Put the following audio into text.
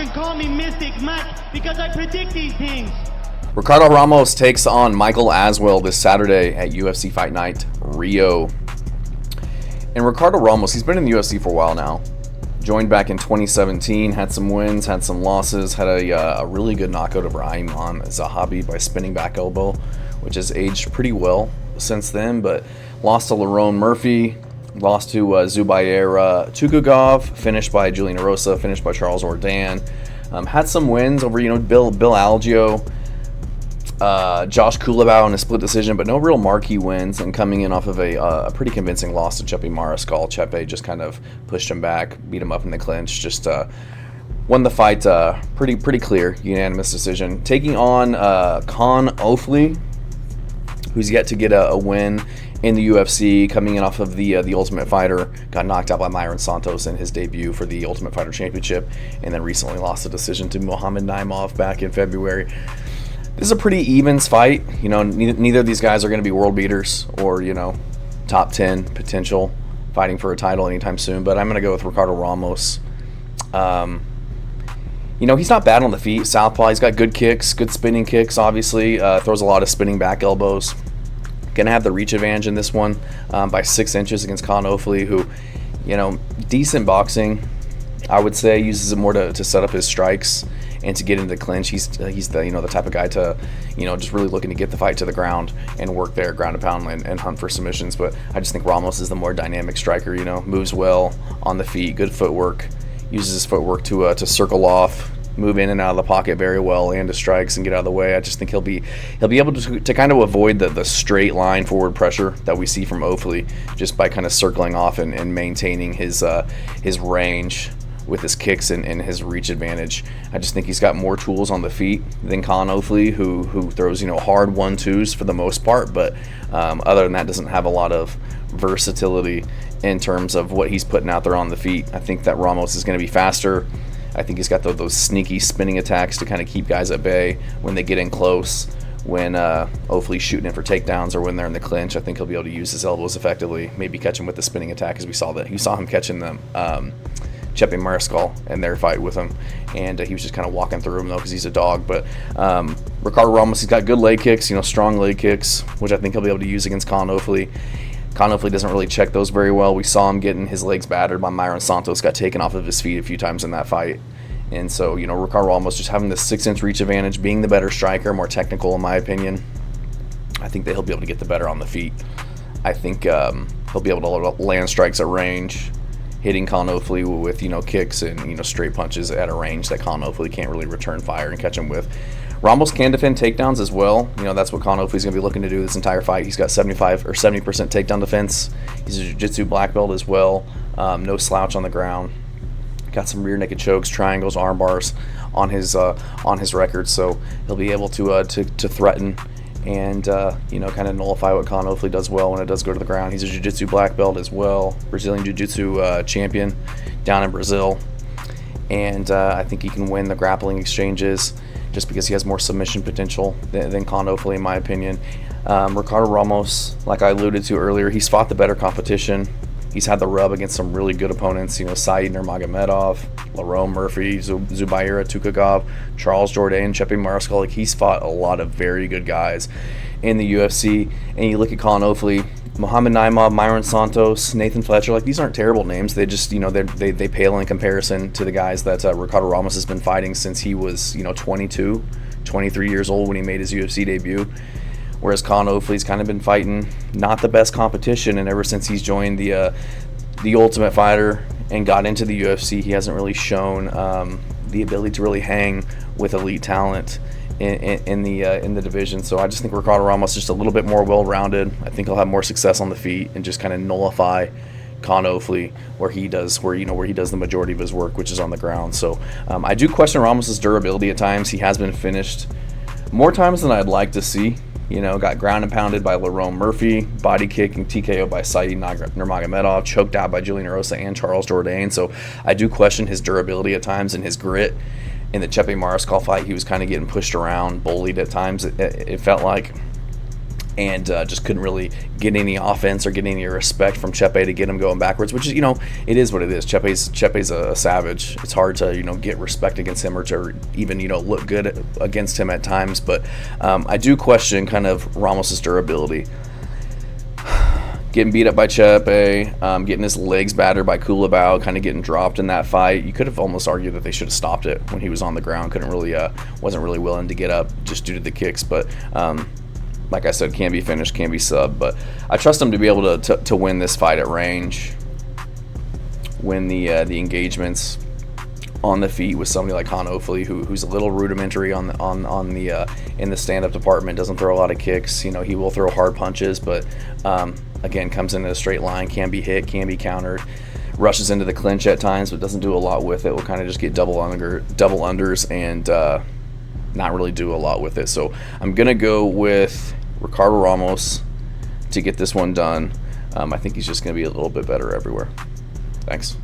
can call me Mystic Mac because I predict these things. Ricardo Ramos takes on Michael Aswell this Saturday at UFC Fight Night, Rio. And Ricardo Ramos, he's been in the UFC for a while now. Joined back in 2017, had some wins, had some losses, had a really good knockout over Ayman Zahabi by spinning back elbow, which has aged pretty well since then, but lost to Lerone Murphy, lost to Zubair Tukhugov, finished by Julian Erosa, finished by Charles Jourdain. Had some wins over, Bill Algeo, Josh Kulabau in a split decision, but no real marquee wins, and coming in off of a pretty convincing loss to Chepe Mariscal. Chepe just kind of pushed him back, beat him up in the clinch, just won the fight pretty clear, unanimous decision. Taking on Kaan Ofli, who's yet to get a win in the UFC, coming in off of the Ultimate Fighter, got knocked out by Myron Santos in his debut for the Ultimate Fighter Championship, and then recently lost a decision to Mohamed Naimov back in February. This is a pretty evens fight. Neither of these guys are going to be world beaters or, top 10 potential fighting for a title anytime soon, but I'm going to go with Ricardo Ramos. He's not bad on the feet. Southpaw, he's got good kicks, good spinning kicks, obviously. Throws a lot of spinning back elbows. Going to have the reach advantage in this one by 6 inches against Kaan Ofli, who, decent boxing, I would say. Uses it more to set up his strikes and to get into the clinch. He's the type of guy to, just really looking to get the fight to the ground and work there, ground and pound, and hunt for submissions. But I just think Ramos is the more dynamic striker. Moves well on the feet, good footwork, uses his footwork to circle off, move in and out of the pocket very well, and to strikes and get out of the way. I just think he'll be able to kind of avoid the straight line forward pressure that we see from Ofli, just by kind of circling off and maintaining his range with his kicks and his reach advantage. I just think he's got more tools on the feet than Kaan Ofli, who throws hard 1-2s for the most part, but other than that doesn't have a lot of versatility in terms of what he's putting out there on the feet. I think that Ramos is going to be faster. I think he's got those sneaky spinning attacks to kind of keep guys at bay when they get in close, when Ofli's shooting in for takedowns or when they're in the clinch. I think he'll be able to use his elbows effectively, maybe catch him with the spinning attack, as we saw him catching them Chepe Mariscal in their fight with him, and he was just kind of walking through him though because he's a dog. But Ricardo Ramos, he's got good leg kicks, strong leg kicks, which I think he'll be able to use against Kaan Ofli. Kaan Ofli doesn't really check those very well. We saw him getting his legs battered by Myron Santos, got taken off of his feet a few times in that fight. And so, Ricardo Ramos just having this 6-inch reach advantage, being the better striker, more technical in my opinion. I think that he'll be able to get the better on the feet. I think he'll be able to land strikes at range, hitting Kaan Ofli with kicks and straight punches at a range that Kaan Ofli can't really return fire and catch him with. Ramos can defend takedowns as well. That's what Kaan Ofli's going to be looking to do this entire fight. He's got 75 or 70% takedown defense. He's a jiu-jitsu black belt as well. No slouch on the ground. Got some rear naked chokes, triangles, arm bars on his record, so he'll be able to threaten and kind of nullify what Kaan Ofli does well when it does go to the ground. He's a jiu-jitsu black belt as well, Brazilian jiu-jitsu champion down in Brazil, and I think he can win the grappling exchanges just because he has more submission potential than Kaan Ofli, in my opinion. Ricardo Ramos, like I alluded to earlier, he's fought the better competition. He's had the rub against some really good opponents, Said Nurmagomedov, Lerone Murphy, Zubair Tukhugov, Charles Jourdain, Chepe Mariscal. He's fought a lot of very good guys in the UFC. And you look at Kaan Ofli, Mohamed Naimov, Myron Santos, Nathan Fletcher. These aren't terrible names. They just, they pale in comparison to the guys that Ricardo Ramos has been fighting since he was, 22, 23 years old when he made his UFC debut. Whereas Kaan Ofli's kind of been fighting not the best competition, and ever since he's joined the Ultimate Fighter and got into the UFC, he hasn't really shown the ability to really hang with elite talent in the division. So I just think Ricardo Ramos is just a little bit more well-rounded. I think he'll have more success on the feet and just kind of nullify Kaan Ofli where he does the majority of his work, which is on the ground. So I do question Ramos's durability at times. He has been finished more times than I'd like to see. Got ground and pounded by Lerone Murphy, body kick and TKO by Said Nurmagomedov, choked out by Julian Erosa and Charles Jourdain. So I do question his durability at times and his grit. In the Chepe Mariscal fight, he was kind of getting pushed around, bullied at times. It felt like and just couldn't really get any offense or get any respect from Chepe to get him going backwards, which is, it is what it is. Chepe's a savage. It's hard to, get respect against him or to even, look good against him at times. But I do question kind of Ramos's durability. Getting beat up by Chepe, getting his legs battered by Culibao, kind of getting dropped in that fight. You could have almost argued that they should have stopped it when he was on the ground. Wasn't really willing to get up just due to the kicks, but like I said, can be finished, can be sub, but I trust him to be able to win this fight at range, win the engagements on the feet with somebody like Kaan Ofli, who's a little rudimentary on the in the stand-up department, doesn't throw a lot of kicks. He will throw hard punches, but again, comes into a straight line, can be hit, can be countered, rushes into the clinch at times, but doesn't do a lot with it. Will kind of just get double unders and not really do a lot with it. So I'm gonna go with Ricardo Ramos to get this one done. I think he's just gonna be a little bit better everywhere. Thanks.